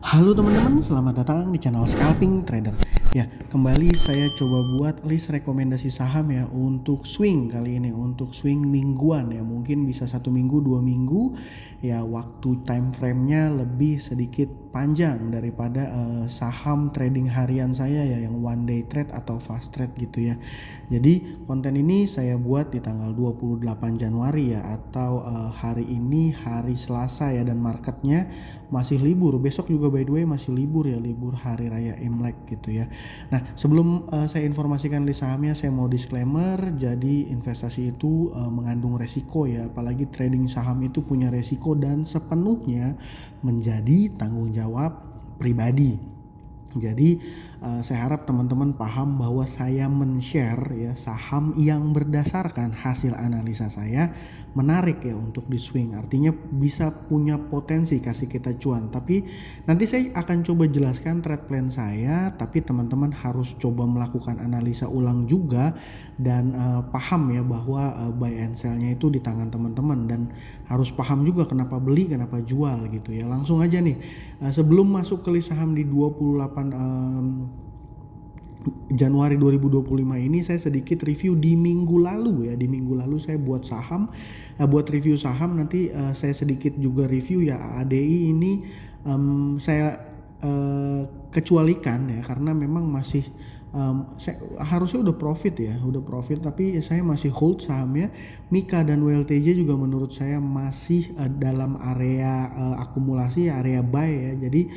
Halo teman-teman, selamat datang di channel Scalping Trader. Ya, kembali saya coba buat list rekomendasi saham ya untuk swing kali ini, untuk swing mingguan ya. Mungkin bisa 1 minggu, 2 minggu. Ya, waktu time frame-nya lebih sedikit panjang daripada saham trading harian saya ya, yang one day trade atau fast trade gitu ya. Jadi konten ini saya buat di tanggal 28 Januari ya, atau hari ini hari Selasa ya, dan marketnya masih libur. Besok juga by the way masih libur ya, libur hari raya Imlek gitu ya. Nah, sebelum saya informasikan list sahamnya, saya mau disclaimer, jadi investasi itu mengandung resiko ya, apalagi trading saham itu punya resiko dan sepenuhnya menjadi tanggung jawab pribadi. Jadi saya harap teman-teman paham bahwa saya men-share ya saham yang berdasarkan hasil analisa saya menarik ya untuk di swing. Artinya bisa punya potensi kasih kita cuan. Tapi nanti saya akan coba jelaskan trade plan saya, tapi teman-teman harus coba melakukan analisa ulang juga dan paham ya bahwa buy and sell-nya itu di tangan teman-teman, dan harus paham juga kenapa beli, kenapa jual gitu ya. Langsung aja nih, sebelum masuk ke list saham di 28 Januari 2025 ini, saya sedikit review di minggu lalu ya. Di minggu lalu saya buat saham, buat review saham. Nanti saya sedikit juga review ya ADI ini, saya kecualikan ya karena memang masih saya harusnya udah profit ya, tapi saya masih hold sahamnya. Mika dan WLTJ juga menurut saya masih dalam area akumulasi, area buy ya. Jadi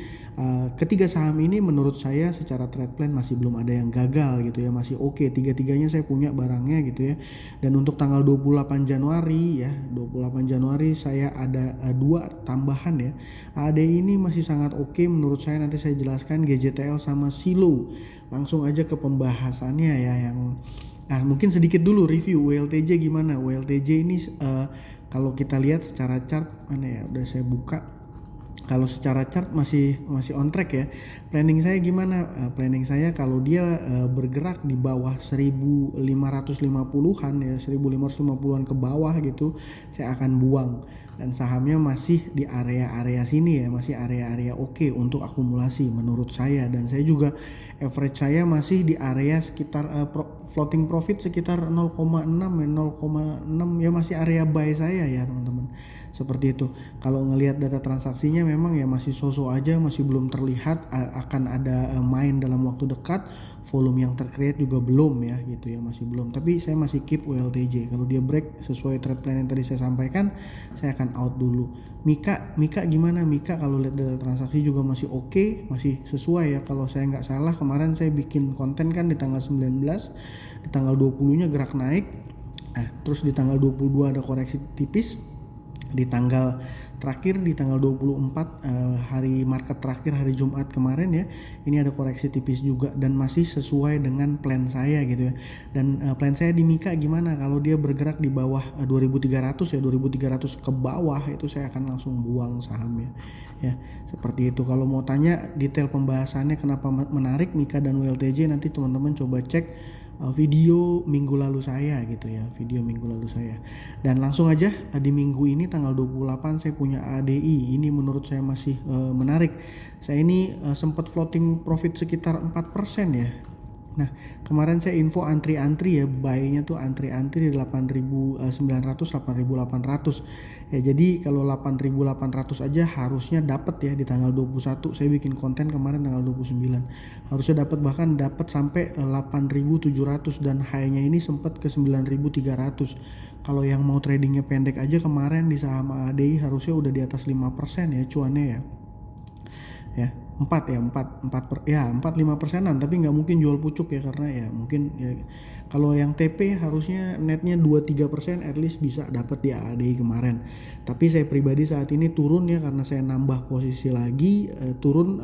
ketiga saham ini menurut saya secara trade plan masih belum ada yang gagal gitu ya, masih oke. Tiga-tiganya saya punya barangnya gitu ya. Dan untuk tanggal 28 Januari ya, 28 Januari saya ada dua tambahan ya. ADI ini masih sangat oke menurut saya, nanti saya jelaskan GJTL sama Silo. Langsung aja ke pembahasannya ya, yang mungkin sedikit dulu review WLTJ gimana. WLTJ ini kalau kita lihat secara chart, mana ya, udah saya buka. Kalau secara chart masih on track ya. Planning saya gimana? Planning saya kalau dia bergerak di bawah 1550-an ya, 1550-an ke bawah gitu, saya akan buang. Dan sahamnya masih di area-area sini ya, masih area-area oke untuk akumulasi menurut saya. Dan saya juga average saya masih di area sekitar floating profit sekitar 0,6 ya, 0,6 ya, masih area buy saya ya teman-teman. Seperti itu. Kalau ngelihat data transaksinya memang ya masih so-so aja, masih belum terlihat akan ada main dalam waktu dekat. Volume yang tercreate juga belum ya gitu ya, masih belum. Tapi saya masih keep WLTJ. Kalau dia break sesuai trade plan yang tadi saya sampaikan, saya akan out dulu. Mika gimana? Mika kalau lihat data transaksi juga masih oke, masih sesuai ya. Kalau saya nggak salah kemarin saya bikin konten kan di tanggal 19, di tanggal 20-nya gerak naik. Terus di tanggal 22 ada koreksi tipis. Di tanggal terakhir, di tanggal 24 hari market terakhir, hari Jumat kemarin ya, ini ada koreksi tipis juga, dan masih sesuai dengan plan saya gitu ya. Dan plan saya di Mika gimana, kalau dia bergerak di bawah 2300 ya, 2300 ke bawah itu saya akan langsung buang sahamnya ya. Seperti itu. Kalau mau tanya detail pembahasannya kenapa menarik Mika dan WLTJ, nanti teman-teman coba cek video minggu lalu saya gitu ya, video minggu lalu saya. Dan langsung aja di minggu ini tanggal 28 saya punya ADI. Ini menurut saya masih menarik. Saya ini sempat floating profit sekitar 4% ya. Nah, kemarin saya info antri-antri ya, buy-nya tuh antri-antri di 8.900, 8.800. Ya, jadi kalau 8.800 aja harusnya dapat ya di tanggal 21. Saya bikin konten kemarin tanggal 29. Harusnya dapat, bahkan dapat sampai 8.700, dan high-nya ini sempat ke 9.300. Kalau yang mau tradingnya pendek aja kemarin di saham ADI harusnya udah di atas 5% ya cuannya ya. Ya, 4-5%-an, tapi nggak mungkin jual pucuk ya, karena ya mungkin ya kalau yang TP harusnya netnya 2-3% at least bisa dapat di ADI kemarin. Tapi saya pribadi saat ini turun ya, karena saya nambah posisi lagi, turun.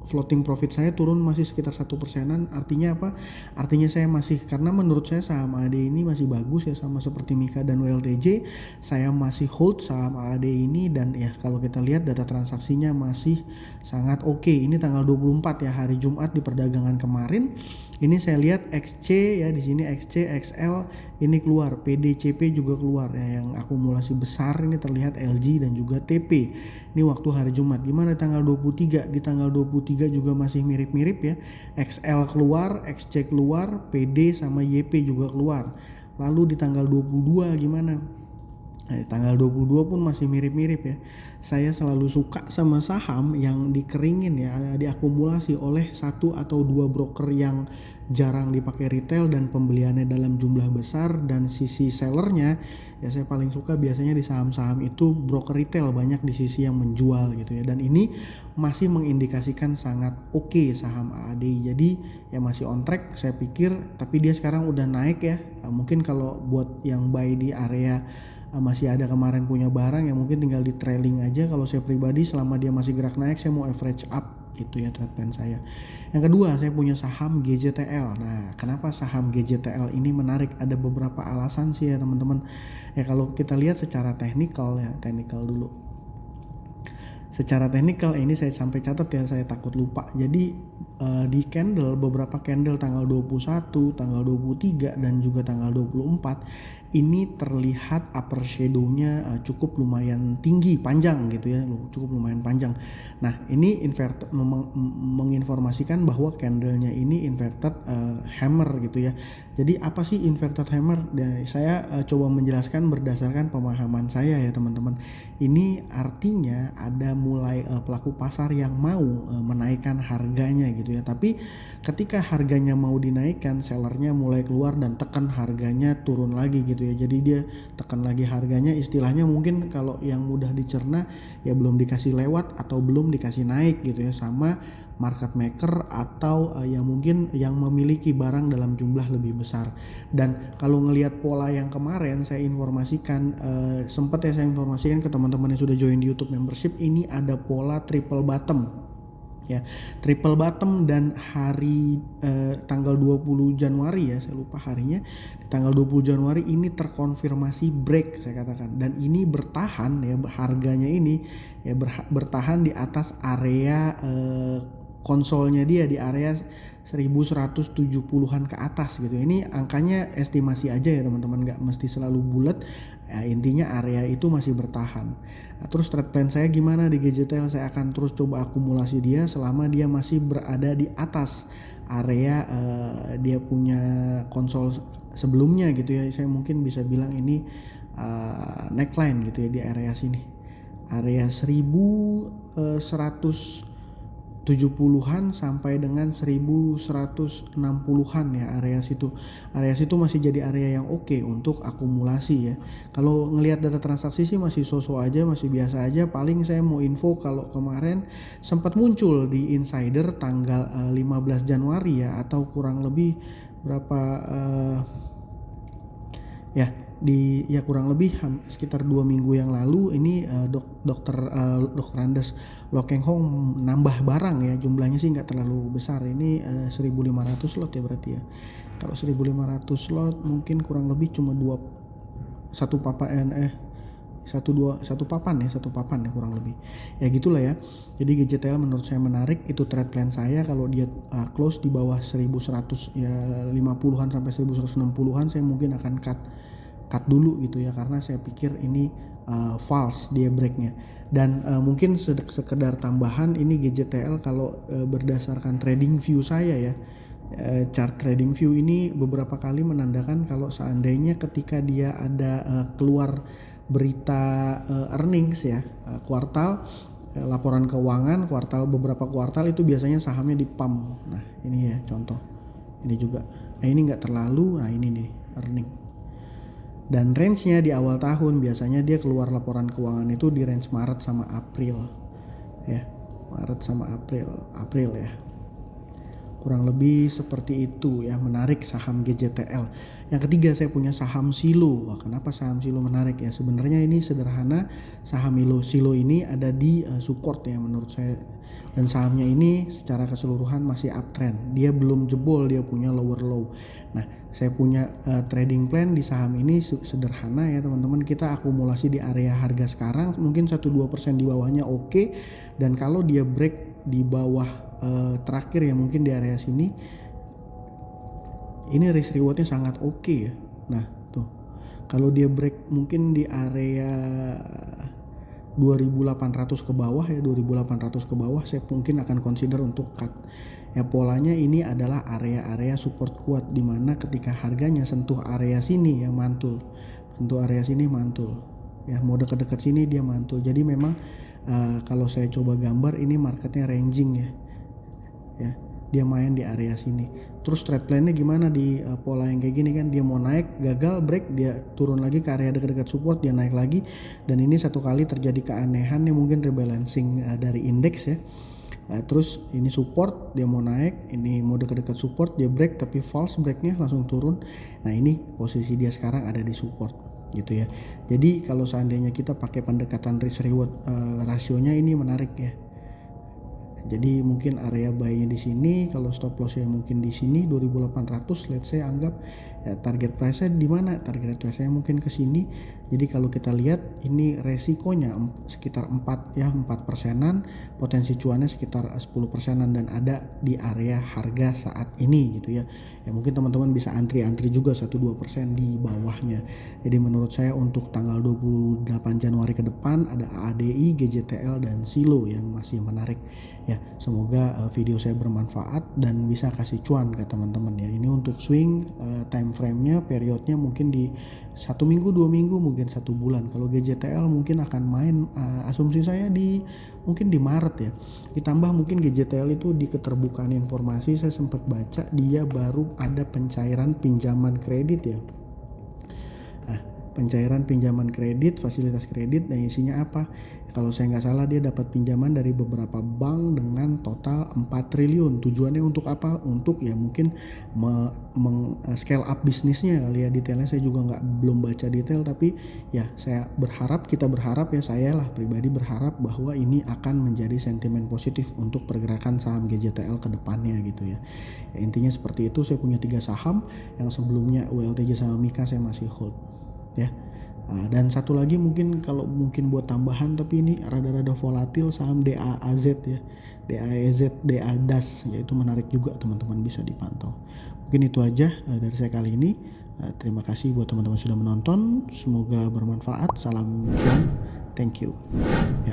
Floating profit saya turun masih sekitar 1%-an. Artinya apa? Artinya saya masih, karena menurut saya saham ADI ini masih bagus ya, sama seperti Mika dan WLTJ, saya masih hold saham ADI ini. Dan ya kalau kita lihat data transaksinya masih sangat oke. Ini tanggal 24 ya, hari Jumat di perdagangan kemarin. Ini saya lihat XC ya, di sini XC, XL ini keluar, PDCP juga keluar ya, yang akumulasi besar ini terlihat LG dan juga TP. Ini waktu hari Jumat. Gimana tanggal 23? Di tanggal 23 juga masih mirip-mirip ya. XL keluar, XC keluar, PD sama YP juga keluar. Lalu di tanggal 22 gimana? Nah, di tanggal 22 pun masih mirip-mirip ya. Saya selalu suka sama saham yang dikeringin ya, diakumulasi oleh satu atau dua broker yang jarang dipakai retail dan pembeliannya dalam jumlah besar, dan sisi sellernya ya saya paling suka biasanya di saham-saham itu broker retail banyak di sisi yang menjual gitu ya. Dan ini masih mengindikasikan sangat oke saham AADI. Jadi ya masih on track saya pikir, tapi dia sekarang udah naik ya. Mungkin kalau buat yang buy di area masih ada kemarin punya barang yang mungkin tinggal di trailing aja. Kalau saya pribadi selama dia masih gerak naik saya mau average up, itu ya trade plan saya. Yang kedua, saya punya saham GJTL. Nah, kenapa saham GJTL ini menarik? Ada beberapa alasan sih ya teman-teman. Ya kalau kita lihat secara teknikal ya, teknikal dulu. Secara teknikal ini saya sampai catat ya, saya takut lupa. Jadi di candle, beberapa candle tanggal 21, tanggal 23 dan juga tanggal 24 ini terlihat upper shadow-nya cukup lumayan tinggi, panjang gitu ya, cukup lumayan panjang. Nah, ini inverted menginformasikan bahwa candlenya ini inverted hammer gitu ya. Jadi apa sih inverted hammer? Saya coba menjelaskan berdasarkan pemahaman saya ya teman-teman. Ini artinya ada mulai pelaku pasar yang mau menaikkan harganya gitu ya. Tapi ketika harganya mau dinaikkan, sellernya mulai keluar dan tekan harganya turun lagi gitu ya. Jadi dia tekan lagi harganya, istilahnya mungkin kalau yang mudah dicerna ya belum dikasih lewat atau belum dikasih naik gitu ya sama market maker atau yang mungkin yang memiliki barang dalam jumlah lebih besar. Dan kalau ngelihat pola yang kemarin saya informasikan, sempat ya saya informasikan ke teman-teman yang sudah join di YouTube membership, ini ada pola triple bottom ya, triple bottom. Dan hari tanggal 20 Januari ya, saya lupa harinya, di tanggal 20 Januari ini terkonfirmasi break saya katakan, dan ini bertahan ya, harganya ini ya bertahan di atas area konsolnya dia di area 1170-an ke atas gitu. Ini angkanya estimasi aja ya teman-teman, nggak mesti selalu bulat ya, intinya area itu masih bertahan. Nah, terus trade plan saya gimana di GJTL? Saya akan terus coba akumulasi dia selama dia masih berada di atas area dia punya konsol sebelumnya gitu ya. Saya mungkin bisa bilang ini neckline gitu ya di area sini, area 1170-an sampai dengan 1160-an ya, area situ. Area situ masih jadi area yang oke untuk akumulasi ya. Kalau ngelihat data transaksi sih masih so-so aja, masih biasa aja. Paling saya mau info kalau kemarin sempat muncul di insider tanggal 15 Januari ya, atau kurang lebih berapa kurang lebih sekitar 2 minggu yang lalu ini dokter Andes Lokeng Hong nambah barang ya, jumlahnya sih nggak terlalu besar, ini 1.500 slot ya berarti ya. Kalau 1.500 slot mungkin kurang lebih cuma satu papan ya kurang lebih ya gitulah ya. Jadi GJTL menurut saya menarik, itu trade plan saya. Kalau dia close di bawah 1100 ya 50-an sampai 1160-an saya mungkin akan cut dulu gitu ya, karena saya pikir ini false dia breaknya. Dan mungkin sekedar tambahan, ini GJTL kalau berdasarkan trading view saya ya, chart trading view ini beberapa kali menandakan kalau seandainya ketika dia ada keluar berita earnings ya, kuartal, laporan keuangan kuartal, beberapa kuartal itu biasanya sahamnya di pump. Nah ini ya contoh, ini juga ini nggak terlalu, nah ini nih earning. Dan range-nya di awal tahun biasanya dia keluar laporan keuangan itu di range Maret sama April ya, Maret sama April ya, kurang lebih seperti itu ya. Menarik saham GJTL. Yang ketiga saya punya saham Silo. Wah, kenapa saham Silo menarik ya? Sebenarnya ini sederhana, saham Silo ini ada di support ya menurut saya, dan sahamnya ini secara keseluruhan masih uptrend, dia belum jebol, dia punya lower low. Nah saya punya trading plan di saham ini sederhana ya teman-teman, kita akumulasi di area harga sekarang mungkin 1-2% di bawahnya oke. Dan kalau dia break di bawah terakhir ya mungkin di area sini, ini risk rewardnya sangat oke ya. Nah tuh kalau dia break mungkin di area 2800 ke bawah ya, 2800 ke bawah saya mungkin akan consider untuk cut. Ya polanya ini adalah area-area support kuat di mana ketika harganya sentuh area sini ya mantul. Sentuh area sini mantul. Ya mau dekat-dekat sini dia mantul. Jadi memang kalau saya coba gambar ini marketnya ranging ya. Ya, dia main di area sini. Terus trade plan-nya gimana di pola yang kayak gini kan, dia mau naik gagal break, dia turun lagi ke area dekat-dekat support, dia naik lagi, dan ini satu kali terjadi keanehan yang mungkin rebalancing dari indeks ya. Terus ini support, dia mau naik, ini mau dekat-dekat support, dia break tapi false breaknya langsung turun. Nah ini posisi dia sekarang ada di support gitu ya. Jadi kalau seandainya kita pakai pendekatan risk reward rasionya ini menarik ya. Jadi mungkin area buy-nya di sini, kalau stop loss-nya mungkin di sini 2800, let's say anggap ya target price-nya di mana? Target price-nya mungkin ke sini. Jadi kalau kita lihat ini resikonya sekitar 4 ya, 4%-an, potensi cuannya sekitar 10%-an dan ada di area harga saat ini gitu ya. Ya mungkin teman-teman bisa antri juga 1-2% di bawahnya. Jadi menurut saya untuk tanggal 28 Januari ke depan ada AADI, GJTL dan SILO yang masih menarik. Ya, semoga video saya bermanfaat dan bisa kasih cuan ke teman-teman ya. Ini untuk swing time frame-nya, periodnya mungkin di 1 minggu, 2 minggu, mungkin 1 bulan. Kalau GJTL mungkin akan main asumsi saya mungkin di Maret ya. Ditambah mungkin GJTL itu di keterbukaan informasi saya sempat baca dia baru ada pencairan pinjaman kredit ya. Pencairan pinjaman kredit, fasilitas kredit, dan isinya apa? Kalau saya nggak salah dia dapat pinjaman dari beberapa bank dengan total 4 triliun. Tujuannya untuk apa? Untuk ya mungkin scale up bisnisnya kali ya. Detailnya saya juga belum baca detail, tapi ya kita berharap ya, saya lah pribadi berharap bahwa ini akan menjadi sentimen positif untuk pergerakan saham GJTL ke depannya gitu ya. Ya intinya seperti itu. Saya punya 3 saham yang sebelumnya ULTJ sama Mika saya masih hold ya. Dan satu lagi mungkin buat tambahan, tapi ini rada-rada volatil, saham DAAZ ya, DAEZ, DADAS ya, itu menarik juga teman-teman bisa dipantau. Mungkin itu aja dari saya kali ini. Terima kasih buat teman-teman sudah menonton, semoga bermanfaat. Salam cuan, thank you ya.